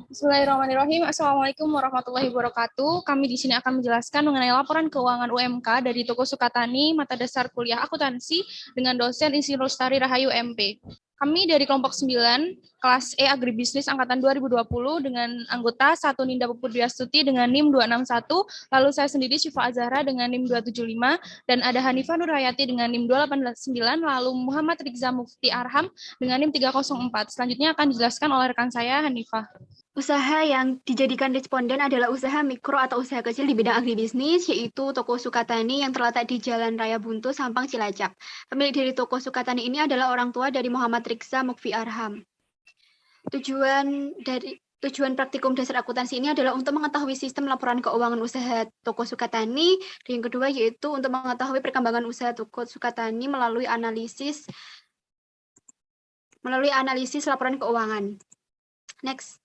Bismillahirrahmanirrahim. Assalamualaikum warahmatullahi wabarakatuh. Kami di sini akan menjelaskan mengenai laporan keuangan UMK dari Toko Sukatani, mata dasar kuliah akuntansi dengan dosen Insinyur Lestari Rahayu MP. Kami dari kelompok 9, kelas E Agribisnis angkatan 2020 dengan anggota 1 Ninda Pupudriastuti dengan NIM 261, lalu saya sendiri Syifa Azhara dengan NIM 275, dan ada Hanifah Nurhayati dengan NIM 289, lalu Muhammad Rizza Mufti Arham dengan NIM 304. Selanjutnya akan dijelaskan oleh rekan saya, Hanifah. Usaha yang dijadikan responden adalah usaha mikro atau usaha kecil di bidang agribisnis, yaitu Toko Sukatani yang terletak di Jalan Raya Buntu, Sampang, Cilacap. Pemilik dari Toko Sukatani ini adalah orang tua dari Muhammad Rizza Mukfi Arham. Tujuan praktikum dasar akuntansi ini adalah untuk mengetahui sistem laporan keuangan usaha Toko Sukatani, dan yang kedua yaitu untuk mengetahui perkembangan usaha Toko Sukatani melalui analisis laporan keuangan. Next.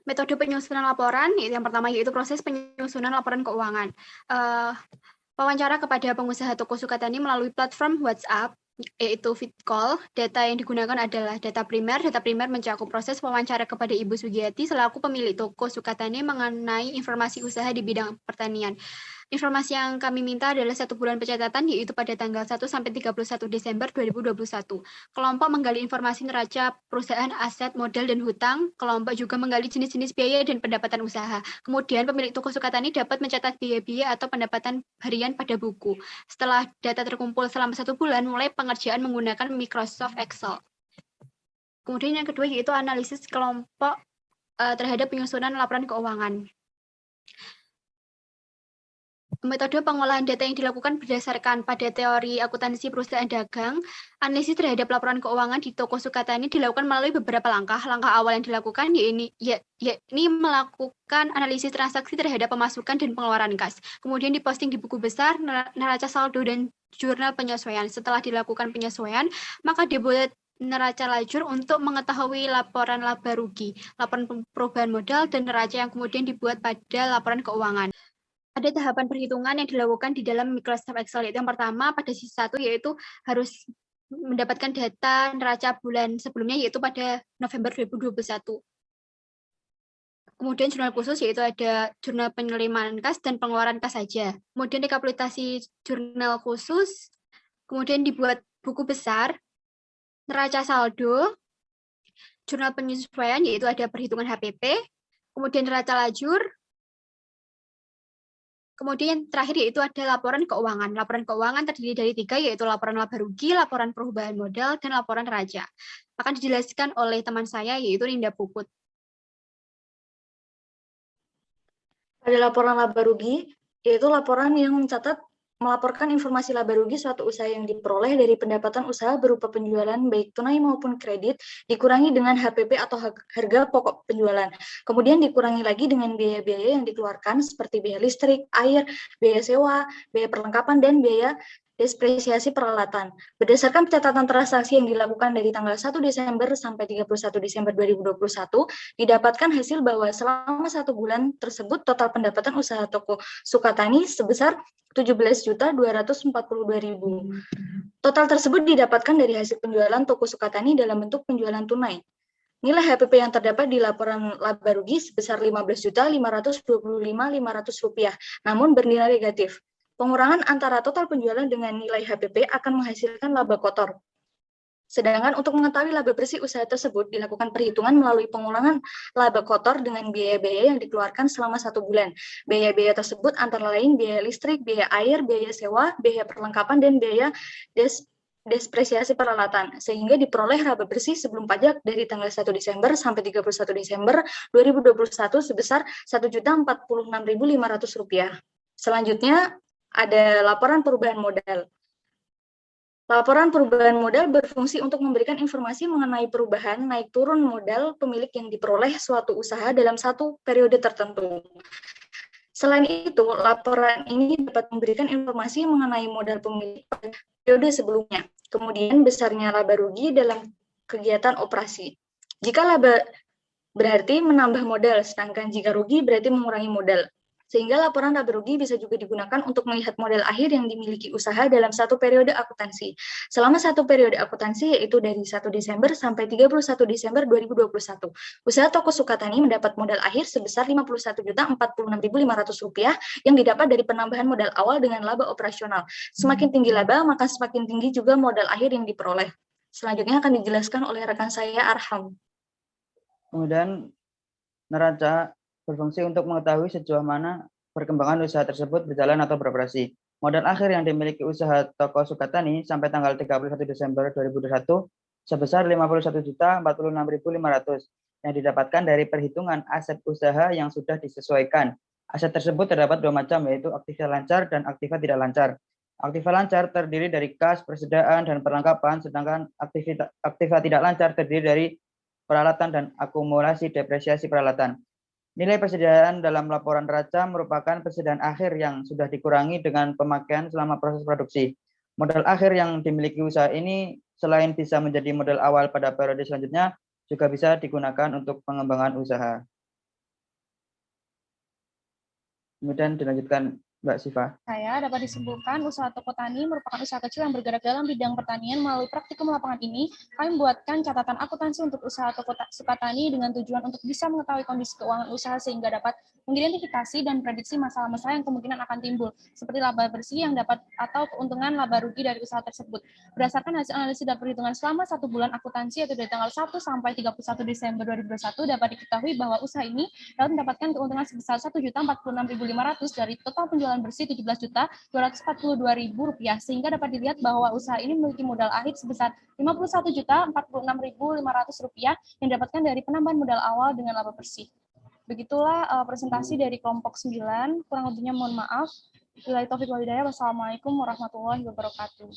Metode penyusunan laporan, yang pertama yaitu proses penyusunan laporan keuangan. Wawancara kepada pengusaha Toko Sukatani melalui platform WhatsApp, yaitu vid call. Data yang digunakan adalah data primer. Data primer mencakup proses wawancara kepada Ibu Sugiyati selaku pemilik Toko Sukatani mengenai informasi usaha di bidang pertanian. Informasi yang kami minta adalah 1 bulan pencatatan, yaitu pada tanggal 1 sampai 31 Desember 2021. Kelompok menggali informasi neraca perusahaan, aset, modal, dan hutang. Kelompok juga menggali jenis-jenis biaya dan pendapatan usaha. Kemudian pemilik Toko Sukatani dapat mencatat biaya-biaya atau pendapatan harian pada buku. Setelah data terkumpul selama 1 bulan, mulai pengerjaan menggunakan Microsoft Excel. Kemudian yang kedua yaitu analisis kelompok terhadap penyusunan laporan keuangan. Metode pengolahan data yang dilakukan berdasarkan pada teori akuntansi perusahaan dagang. Analisis terhadap laporan keuangan di Toko Sukatani dilakukan melalui beberapa langkah. Langkah awal yang dilakukan yakni melakukan analisis transaksi terhadap pemasukan dan pengeluaran kas. Kemudian diposting di buku besar, neraca saldo, dan jurnal penyesuaian. Setelah dilakukan penyesuaian, maka dibuat neraca lajur untuk mengetahui laporan laba rugi, laporan perubahan modal, dan neraca yang kemudian dibuat pada laporan keuangan. Ada tahapan perhitungan yang dilakukan di dalam Microsoft Excel, yaitu yang pertama pada sisi 1 yaitu harus mendapatkan data neraca bulan sebelumnya, yaitu pada November 2021. Kemudian jurnal khusus yaitu ada jurnal penerimaan kas dan pengeluaran kas saja. Kemudian rekapitulasi jurnal khusus, kemudian dibuat buku besar, neraca saldo, jurnal penyesuaian yaitu ada perhitungan HPP, kemudian neraca lajur. Kemudian yang terakhir yaitu ada laporan keuangan. Laporan keuangan terdiri dari 3, yaitu laporan laba rugi, laporan perubahan modal, dan laporan neraca. Akan dijelaskan oleh teman saya, yaitu Ninda Puput. Pada laporan laba rugi, yaitu laporan yang melaporkan informasi laba rugi suatu usaha yang diperoleh dari pendapatan usaha berupa penjualan baik tunai maupun kredit, dikurangi dengan HPP atau harga pokok penjualan. Kemudian dikurangi lagi dengan biaya-biaya yang dikeluarkan seperti biaya listrik, air, biaya sewa, biaya perlengkapan, dan biaya depresiasi peralatan. Berdasarkan catatan transaksi yang dilakukan dari tanggal 1 Desember sampai 31 Desember 2021, didapatkan hasil bahwa selama 1 bulan tersebut total pendapatan usaha Toko Sukatani sebesar 17.242.000. Total tersebut didapatkan dari hasil penjualan Toko Sukatani dalam bentuk penjualan tunai. Nilai HPP yang terdapat di laporan laba rugi sebesar Rp15.525.500, namun bernilai negatif. Pengurangan antara total penjualan dengan nilai HPP akan menghasilkan laba kotor. Sedangkan untuk mengetahui laba bersih usaha tersebut dilakukan perhitungan melalui pengurangan laba kotor dengan biaya-biaya yang dikeluarkan selama 1 bulan. Biaya-biaya tersebut antara lain biaya listrik, biaya air, biaya sewa, biaya perlengkapan, dan biaya depresiasi peralatan, sehingga diperoleh laba bersih sebelum pajak dari tanggal 1 Desember sampai 31 Desember 2021 sebesar Rp1.046.500. Selanjutnya, ada laporan perubahan modal. Laporan perubahan modal berfungsi untuk memberikan informasi mengenai perubahan naik turun modal pemilik yang diperoleh suatu usaha dalam satu periode tertentu. Selain itu, laporan ini dapat memberikan informasi mengenai modal pemilik pada periode sebelumnya, kemudian besarnya laba rugi dalam kegiatan operasi. Jika laba berarti menambah modal, sedangkan jika rugi berarti mengurangi modal. Sehingga laporan laba rugi bisa juga digunakan untuk melihat modal akhir yang dimiliki usaha dalam satu periode akuntansi. Selama satu periode akuntansi, yaitu dari 1 Desember sampai 31 Desember 2021, usaha toko Sukatani mendapat modal akhir sebesar Rp51.046.500 yang didapat dari penambahan modal awal dengan laba operasional. Semakin tinggi laba, maka semakin tinggi juga modal akhir yang diperoleh. Selanjutnya akan dijelaskan oleh rekan saya, Arham. Kemudian neraca berfungsi untuk mengetahui sejauh mana perkembangan usaha tersebut berjalan atau beroperasi. Modal akhir yang dimiliki usaha toko Sukatani sampai tanggal 31 Desember 2021 sebesar Rp51.046.500 yang didapatkan dari perhitungan aset usaha yang sudah disesuaikan. Aset tersebut terdapat dua macam, yaitu aktiva lancar dan aktiva tidak lancar. Aktiva lancar terdiri dari kas, persediaan, dan perlengkapan, sedangkan aktiva tidak lancar terdiri dari peralatan dan akumulasi depresiasi peralatan. Nilai persediaan dalam laporan neraca merupakan persediaan akhir yang sudah dikurangi dengan pemakaian selama proses produksi. Modal akhir yang dimiliki usaha ini selain bisa menjadi modal awal pada periode selanjutnya, juga bisa digunakan untuk pengembangan usaha. Kemudian dilanjutkan Mbak Siva. Saya dapat disimpulkan usaha toko tani merupakan usaha kecil yang bergerak dalam bidang pertanian. Melalui praktikum lapangan ini, kami membuatkan catatan akuntansi untuk usaha toko Sukatani dengan tujuan untuk bisa mengetahui kondisi keuangan usaha sehingga dapat mengidentifikasi dan prediksi masalah-masalah yang kemungkinan akan timbul, seperti laba bersih yang dapat atau keuntungan laba rugi dari usaha tersebut. Berdasarkan hasil analisis dan perhitungan selama 1 bulan akuntansi, yaitu dari tanggal 1 sampai 31 Desember 2021, dapat diketahui bahwa usaha ini dapat mendapatkan keuntungan sebesar Rp1.046.500 dari total penjualan bersih Rp17.242.000, sehingga dapat dilihat bahwa usaha ini memiliki modal akhir sebesar Rp51.046.500 yang didapatkan dari penambahan modal awal dengan laba bersih. Begitulah presentasi dari kelompok 9, kurang lebihnya mohon maaf. Wabillahi taufiq wal hidayah. Wassalamualaikum warahmatullahi wabarakatuh.